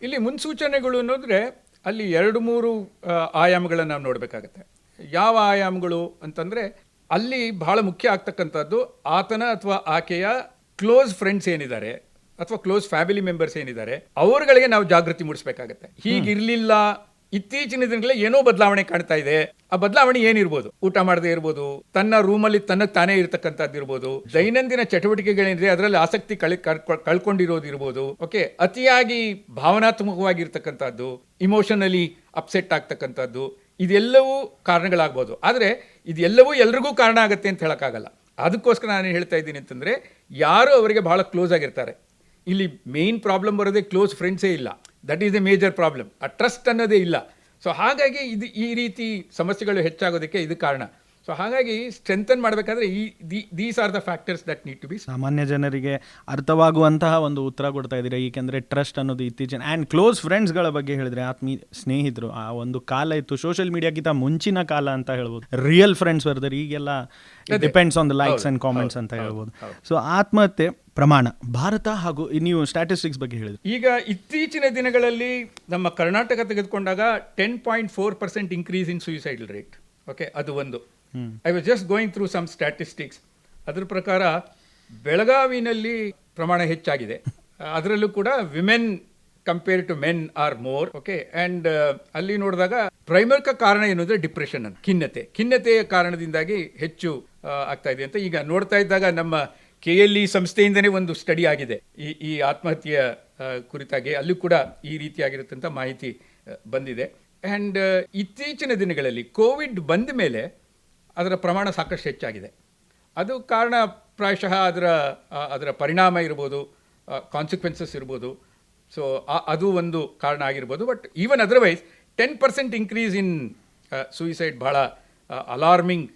ಇಲ್ಲಿ ಮುನ್ಸೂಚನೆಗಳು ಅನ್ನೋದ್ರೆ ಅಲ್ಲಿ 2-3 ಆಯಾಮಗಳನ್ನು ನಾವು ನೋಡಬೇಕಾಗತ್ತೆ. ಯಾವ ಆಯಾಮಗಳು ಅಂತಂದರೆ, ಅಲ್ಲಿ ಬಹಳ ಮುಖ್ಯ ಆಗ್ತಕ್ಕಂಥದ್ದು ಆತನ ಅಥವಾ ಆಕೆಯ ಕ್ಲೋಸ್ ಫ್ರೆಂಡ್ಸ್ ಏನಿದ್ದಾರೆ ಅಥವಾ ಕ್ಲೋಸ್ ಫ್ಯಾಮಿಲಿ ಮೆಂಬರ್ಸ್ ಏನಿದ್ದಾರೆ ಅವರುಗಳಿಗೆ ನಾವು ಜಾಗೃತಿ ಮೂಡಿಸಬೇಕಾಗತ್ತೆ. ಹೀಗಿರಲಿಲ್ಲ, ಇತ್ತೀಚಿನ ದಿನಗಳಲ್ಲಿ ಏನೋ ಬದಲಾವಣೆ ಕಾಣ್ತಾ ಇದೆ. ಆ ಬದಲಾವಣೆ ಏನಿರ್ಬೋದು? ಊಟ ಮಾಡದೇ ಇರ್ಬೋದು, ತನ್ನ ರೂಮಲ್ಲಿ ತನ್ನಕ್ಕೆ ತಾನೇ ಇರತಕ್ಕಂಥದ್ದು ಇರ್ಬೋದು, ದೈನಂದಿನ ಚಟುವಟಿಕೆಗಳೇನಿದೆ ಅದರಲ್ಲಿ ಆಸಕ್ತಿ ಕಳ್ಕೊಂಡಿರೋದು ಇರ್ಬೋದು. ಓಕೆ, ಅತಿಯಾಗಿ ಭಾವನಾತ್ಮಕವಾಗಿರ್ತಕ್ಕಂಥದ್ದು, ಇಮೋಷನಲಿ ಅಪ್ಸೆಟ್ ಆಗ್ತಕ್ಕಂಥದ್ದು, ಇದೆಲ್ಲವೂ ಕಾರಣಗಳಾಗ್ಬೋದು. ಆದರೆ ಇದೆಲ್ಲವೂ ಎಲ್ರಿಗೂ ಕಾರಣ ಆಗುತ್ತೆ ಅಂತ ಹೇಳೋಕ್ಕಾಗಲ್ಲ. ಅದಕ್ಕೋಸ್ಕರ ನಾನು ಹೇಳ್ತಾ ಇದ್ದೀನಿ ಅಂತಂದರೆ, ಯಾರು ಅವರಿಗೆ ಬಹಳ ಕ್ಲೋಸ್ ಆಗಿರ್ತಾರೆ, ಇಲ್ಲಿ ಮೇನ್ ಪ್ರಾಬ್ಲಮ್ ಬರೋದೇ ಕ್ಲೋಸ್ ಫ್ರೆಂಡ್ಸೇ ಇಲ್ಲ. That is the major problem. ಆ ಟ್ರಸ್ಟ್ ಅನ್ನೋದೇ ಇಲ್ಲ. ಸೊ ಹಾಗಾಗಿ ಈ ರೀತಿ ಸಮಸ್ಯೆಗಳು ಹೆಚ್ಚಾಗೋದಕ್ಕೆ ಇದು ಕಾರಣ. ಸೊ ಹಾಗಾಗಿ ಸ್ಟ್ರೆಂಥನ್ ಮಾಡಬೇಕಾದ್ರೆ these are the factors that need to be. ಸಾಮಾನ್ಯ ಜನರಿಗೆ ಅರ್ಥವಾಗುವಂತಹ ಒಂದು ಉತ್ತರ ಕೊಡ್ತಾ ಇದ್ದೀರಾ. ಏಕೆಂದರೆ ಟ್ರಸ್ಟ್ ಅನ್ನೋದು ಇತ್ತೀಚಿನ ಆ್ಯಂಡ್ ಕ್ಲೋಸ್ ಫ್ರೆಂಡ್ಸ್ಗಳ ಬಗ್ಗೆ ಹೇಳಿದ್ರೆ, ಆತ್ಮೀಯ ಸ್ನೇಹಿತರು, ಆ ಒಂದು ಕಾಲ ಇತ್ತು, ಸೋಷಿಯಲ್ ಮೀಡಿಯಾಗಿಂತ ಮುಂಚಿನ ಕಾಲ ಅಂತ ಹೇಳ್ಬೋದು. ರಿಯಲ್ ಫ್ರೆಂಡ್ಸ್ ಬರ್ತಾರೆ. ಈಗೆಲ್ಲ depends on the likes and comments ಅಂತ ಹೇಳ್ಬೋದು. ಸೊ ಆತ್ಮಹತ್ಯೆ ಪ್ರಮಾಣ ಭಾರತ ಹಾಗೂ ನೀವು ಸ್ಟ್ಯಾಟಿಸ್ಟಿಕ್ಸ್ ಬಗ್ಗೆ ಹೇಳಿದ್ರಿ. ಈಗ ಇತ್ತೀಚಿನ ದಿನಗಳಲ್ಲಿ ನಮ್ಮ ಕರ್ನಾಟಕ ತೆಗೆದುಕೊಂಡಾಗ 10.4% increase in suicidal rate. Okay, ಅದು ಒಂದು. I was just going through some statistics. ಅದ್ರ ಪ್ರಕಾರ ಬೆಳಗಾವಿನಲ್ಲಿ ಪ್ರಮಾಣ ಹೆಚ್ಚಾಗಿದೆ. ಅದರಲ್ಲೂ ಕೂಡ women compare to men are more. Okay, and ಅಲ್ಲಿ ನೋಡಿದಾಗ ಪ್ರೈಮರಿಕ ಕಾರಣ ಏನಂದರೆ ಡಿಪ್ರೆಷನ್ ಅಂತ, ಖಿನ್ನತೆಯ ಕಾರಣದಿಂದಾಗಿ ಹೆಚ್ಚು ಆಗ್ತಾ ಇದೆ ಅಂತ ಈಗ ನೋಡ್ತಾ ಇದ್ದಾಗ ನಮ್ಮ KLE ಸಂಸ್ಥೆಯಿಂದನೇ ಒಂದು ಸ್ಟಡಿ ಆಗಿದೆ ಈ ಆತ್ಮಹತ್ಯೆಯ ಕುರಿತಾಗಿ. ಅಲ್ಲೂ ಕೂಡ ಈ ರೀತಿಯಾಗಿರುತ್ತಂಥ ಮಾಹಿತಿ ಬಂದಿದೆ. ಆ್ಯಂಡ್ ಇತ್ತೀಚಿನ ದಿನಗಳಲ್ಲಿ ಕೋವಿಡ್ ಬಂದ ಮೇಲೆ ಅದರ ಪ್ರಮಾಣ ಸಾಕಷ್ಟು ಹೆಚ್ಚಾಗಿದೆ. ಅದು ಕಾರಣ ಪ್ರಾಯಶಃ ಅದರ ಪರಿಣಾಮ ಇರ್ಬೋದು, ಕಾನ್ಸಿಕ್ವೆನ್ಸಸ್ ಇರ್ಬೋದು. ಸೊ ಅದು ಒಂದು ಕಾರಣ ಆಗಿರ್ಬೋದು. But even otherwise 10% increase in suicide ಬಹಳ ಅಲಾರ್ಮಿಂಗ್